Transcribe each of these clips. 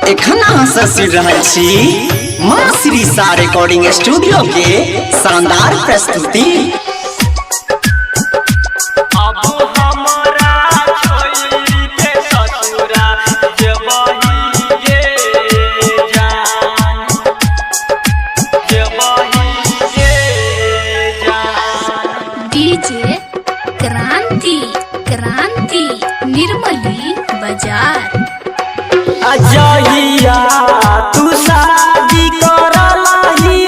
एखना से सुन रहल छी मां श्री सा रिकॉर्डिंग स्टूडियो के शानदार प्रस्तुति। डीजे क्रांति क्रांति निर्मली बाजार। अजहिया तू शादी करलही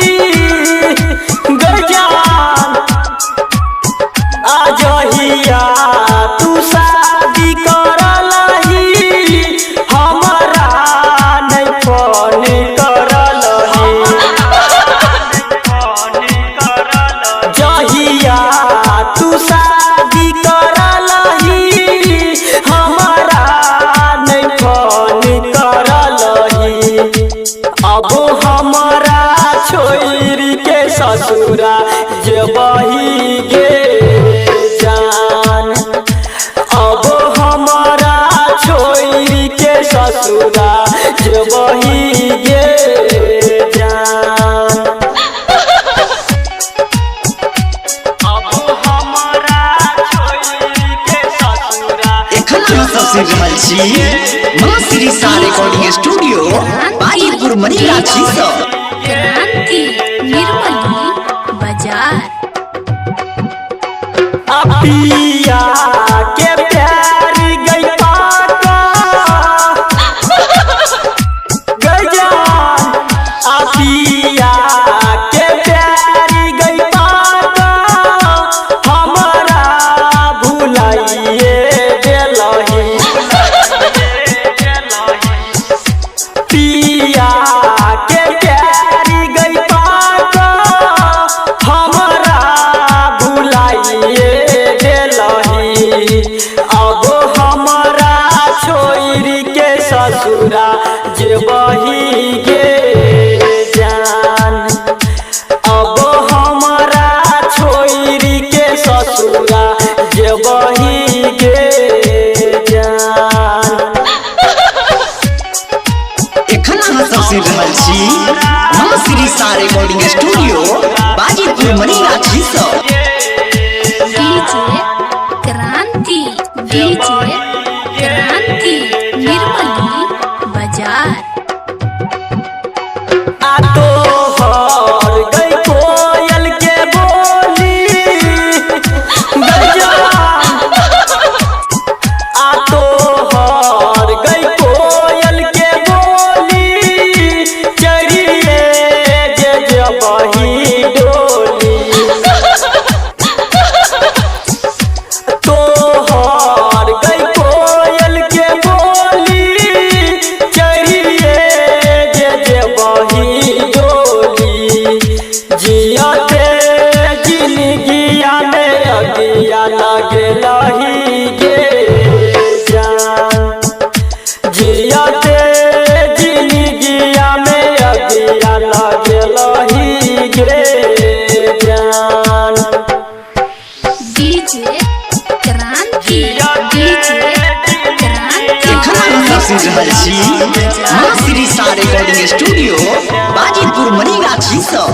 गजान, अजहिया तू शादी करलही हमरा नहीं फोन करलही, जहिया तू शादी करलही हमरा नहीं फोन करलही। अब हमरा छोरी के ससुरा जेबही गे जान, अब हमरा छोरी के ससुरा जेबही गे जान। अब हमरा छोरी के ससुरा एखना से सुन रहल छी मां श्री सा रिकॉर्डिंग स्टूडियो बाजीपुर मनिराची से। क्रांति निर्मली बाजार। अपिया के प्यार गई पाका गजान, अपिया के प्यार गई पाका हमरा भुलाइए देलही, पिया के प्यार गई पाका हमरा भुलाइए देलही। अब हमरा छोरी के ससुरा जेबही गे जान, अब हमरा छोरी के ससुरा जेबही गे जान। एखना से सुन रहल छी मां श्री सा रिकॉर्डिंग स्टूडियो बाजीपुर मनिराची से। डीजे क्रांति निर्मली बाजार। आ तोहर गई कोयल के बोली गजान, आ तोहर गई कोयल के बोली चढ़िए जे जबही डोली, तोहर गई कोयल के बोली चढ़िए जे जबही डोली। जियते जिंदगिया में अगिया लगलही गे जान, जियते जिंदगिया में अगिया लगलही गे जान। डीजे क्रांति एखना से सुन रहल छी मां श्री सा रिकॉर्डिंग स्टूडियो बाजीपुर मनिराची से।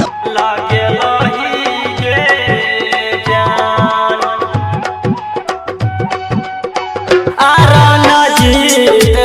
रणजीत